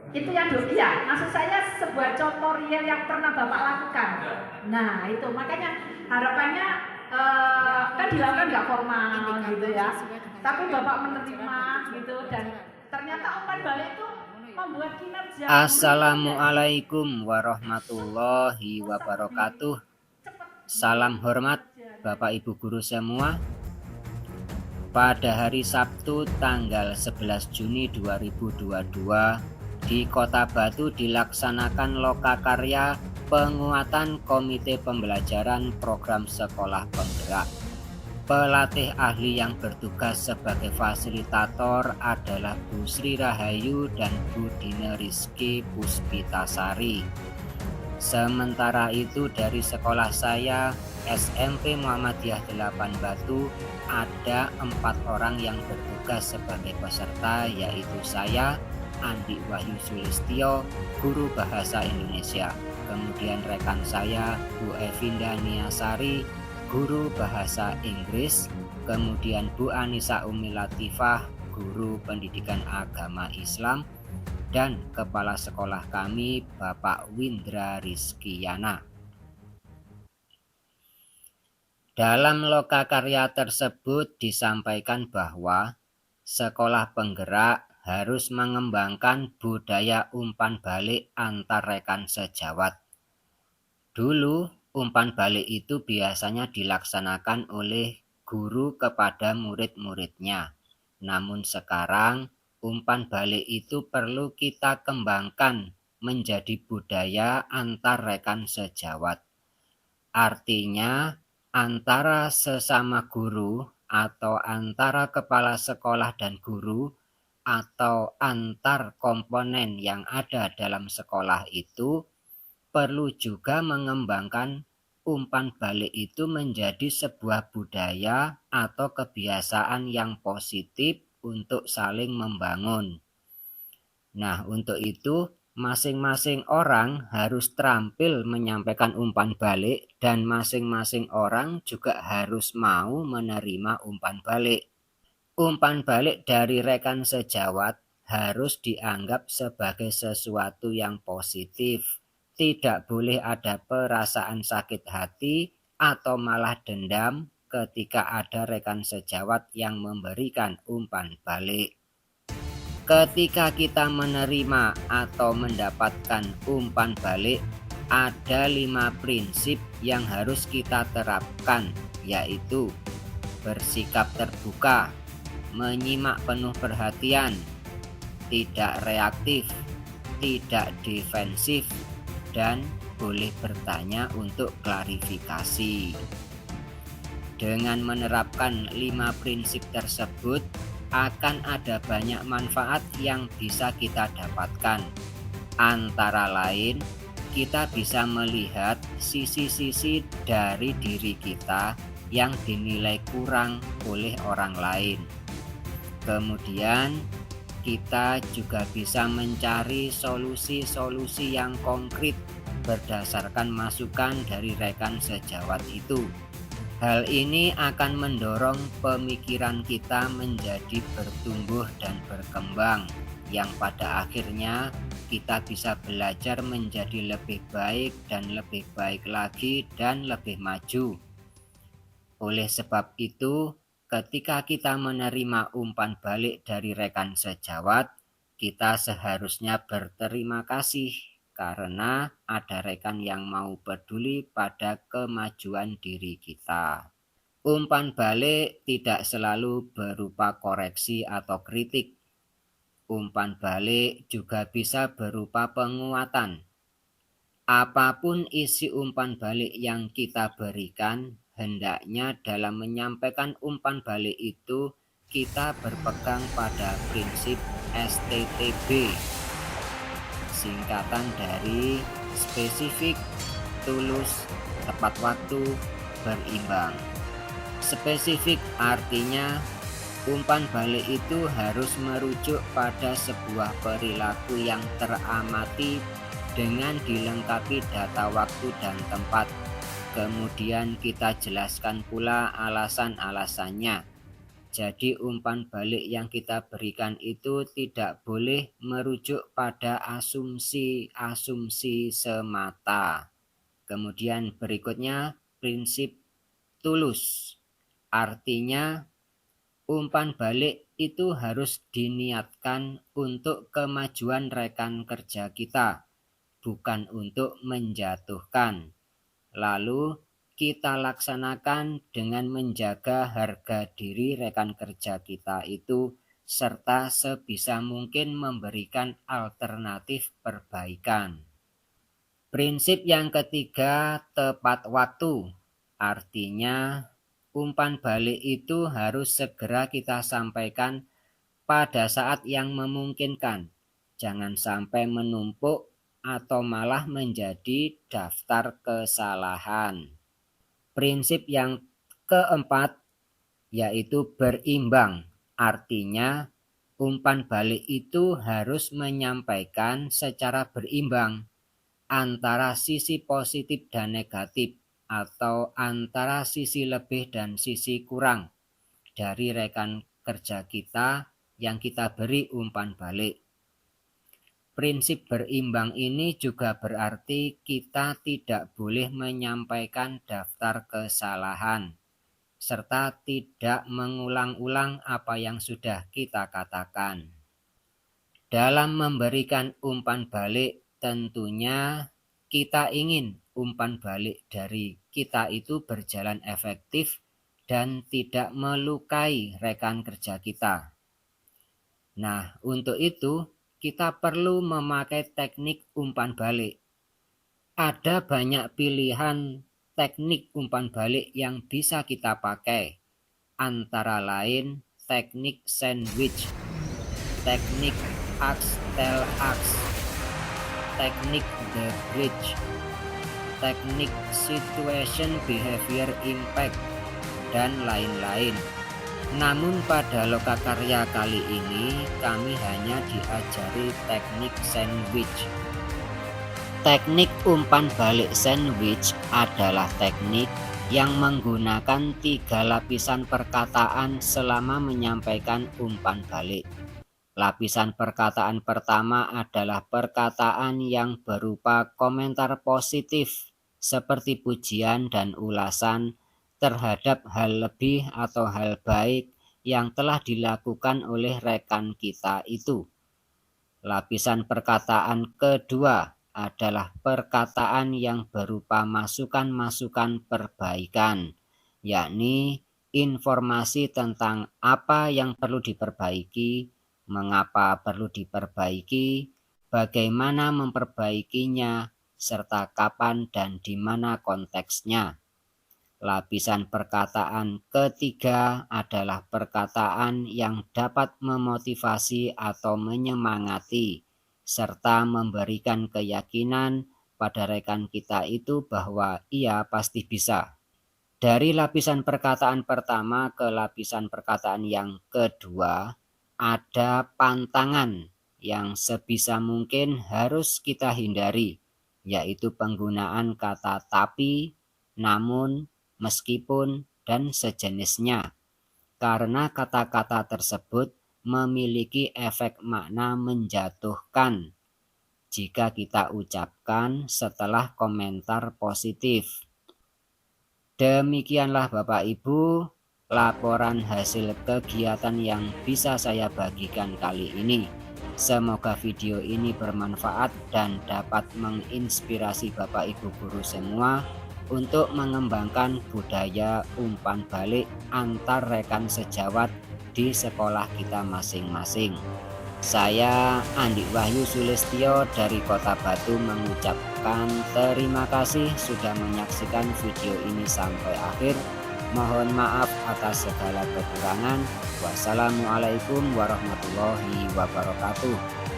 Itu yang iya, maksud saya sebuah contoh real yang pernah Bapak lakukan. Nah itu makanya harapannya kan dilakukan nggak formal gitu ya, tapi Bapak menerima gitu dan ternyata umpan balik itu membuat kinerja. Assalamualaikum warahmatullahi wabarakatuh. Salam hormat Bapak Ibu guru semua. Pada hari Sabtu tanggal 11 Juni 2022 di Kota Batu dilaksanakan lokakarya penguatan Komite Pembelajaran Program Sekolah Penggerak. Pelatih ahli yang bertugas sebagai fasilitator adalah Bu Sri Rahayu dan Bu Dina Rizky Puspitasari. Sementara itu dari sekolah saya SMP Muhammadiyah 8 Batu ada 4 orang yang bertugas sebagai peserta, yaitu saya Andi Wahyu Sulistyo, guru bahasa Indonesia. Kemudian rekan saya Bu Evinda Niasari, guru bahasa Inggris. Kemudian Bu Anissa Umi Latifah, guru pendidikan agama Islam. Dan kepala sekolah kami Bapak Windra Rizkyana. Dalam lokakarya tersebut disampaikan bahwa sekolah penggerak harus mengembangkan budaya umpan balik antar rekan sejawat. Dulu umpan balik itu biasanya dilaksanakan oleh guru kepada murid-muridnya. Namun sekarang umpan balik itu perlu kita kembangkan menjadi budaya antar rekan sejawat. Artinya antara sesama guru atau antara kepala sekolah dan guru atau antar komponen yang ada dalam sekolah itu perlu juga mengembangkan umpan balik itu menjadi sebuah budaya atau kebiasaan yang positif untuk saling membangun. Nah, untuk itu masing-masing orang harus terampil menyampaikan umpan balik dan masing-masing orang juga harus mau menerima umpan balik. Umpan balik dari rekan sejawat harus dianggap sebagai sesuatu yang positif. Tidak boleh ada perasaan sakit hati atau malah dendam ketika ada rekan sejawat yang memberikan umpan balik. Ketika kita menerima atau mendapatkan umpan balik, ada 5 prinsip yang harus kita terapkan, yaitu bersikap terbuka, menyimak penuh perhatian, tidak reaktif, tidak defensif, dan boleh bertanya untuk klarifikasi. Dengan menerapkan 5 prinsip tersebut, akan ada banyak manfaat yang bisa kita dapatkan. Antara lain, kita bisa melihat sisi-sisi dari diri kita yang dinilai kurang oleh orang lain. Kemudian, kita juga bisa mencari solusi-solusi yang konkret berdasarkan masukan dari rekan sejawat itu. Hal ini akan mendorong pemikiran kita menjadi bertumbuh dan berkembang, yang pada akhirnya kita bisa belajar menjadi lebih baik dan lebih baik lagi dan lebih maju. Oleh sebab itu, ketika kita menerima umpan balik dari rekan sejawat, kita seharusnya berterima kasih karena ada rekan yang mau peduli pada kemajuan diri kita. Umpan balik tidak selalu berupa koreksi atau kritik. Umpan balik juga bisa berupa penguatan. Apapun isi umpan balik yang kita berikan, hendaknya dalam menyampaikan umpan balik itu kita berpegang pada prinsip STTB, singkatan dari spesifik, tulus, tepat waktu, berimbang. Spesifik artinya umpan balik itu harus merujuk pada sebuah perilaku yang teramati dengan dilengkapi data waktu dan tempat. Kemudian kita jelaskan pula alasan-alasannya. Jadi umpan balik yang kita berikan itu tidak boleh merujuk pada asumsi-asumsi semata. Kemudian berikutnya prinsip tulus. Artinya umpan balik itu harus diniatkan untuk kemajuan rekan kerja kita, bukan untuk menjatuhkan. Lalu kita laksanakan dengan menjaga harga diri rekan kerja kita itu, serta sebisa mungkin memberikan alternatif perbaikan. Prinsip yang ketiga, tepat waktu. Artinya, umpan balik itu harus segera kita sampaikan pada saat yang memungkinkan. Jangan sampai menumpuk atau malah menjadi daftar kesalahan. Prinsip yang keempat yaitu berimbang. Artinya umpan balik itu harus menyampaikan secara berimbang antara sisi positif dan negatif atau antara sisi lebih dan sisi kurang dari rekan kerja kita yang kita beri umpan balik. Prinsip berimbang ini juga berarti kita tidak boleh menyampaikan daftar kesalahan, serta tidak mengulang-ulang apa yang sudah kita katakan. Dalam memberikan umpan balik, tentunya kita ingin umpan balik dari kita itu berjalan efektif dan tidak melukai rekan kerja kita. Nah, untuk itu kita perlu memakai teknik umpan balik. Ada banyak pilihan teknik umpan balik yang bisa kita pakai, antara lain teknik sandwich, teknik axe tell axe, teknik the bridge, teknik situation behavior impact, dan lain-lain. Namun pada lokakarya kali ini kami hanya diajari teknik sandwich. Teknik umpan balik sandwich adalah teknik yang menggunakan 3 lapisan perkataan selama menyampaikan umpan balik. Lapisan perkataan pertama adalah perkataan yang berupa komentar positif seperti pujian dan ulasan terhadap hal lebih atau hal baik yang telah dilakukan oleh rekan kita itu. Lapisan perkataan kedua adalah perkataan yang berupa masukan-masukan perbaikan, yakni informasi tentang apa yang perlu diperbaiki, mengapa perlu diperbaiki, bagaimana memperbaikinya, serta kapan dan di mana konteksnya. Lapisan perkataan ketiga adalah perkataan yang dapat memotivasi atau menyemangati, serta memberikan keyakinan pada rekan kita itu bahwa ia pasti bisa. Dari lapisan perkataan pertama ke lapisan perkataan yang kedua, ada pantangan yang sebisa mungkin harus kita hindari, yaitu penggunaan kata tapi, namun, meskipun, dan sejenisnya, karena kata-kata tersebut memiliki efek makna menjatuhkan jika kita ucapkan setelah komentar positif. Demikianlah Bapak Ibu laporan hasil kegiatan yang bisa saya bagikan kali ini. Semoga video ini bermanfaat dan dapat menginspirasi Bapak Ibu guru semua untuk mengembangkan budaya umpan balik antar rekan sejawat di sekolah kita masing-masing. Saya Andi Wahyu Sulistyo dari Kota Batu mengucapkan terima kasih sudah menyaksikan video ini sampai akhir. Mohon maaf atas segala kekurangan. Wassalamualaikum warahmatullahi wabarakatuh.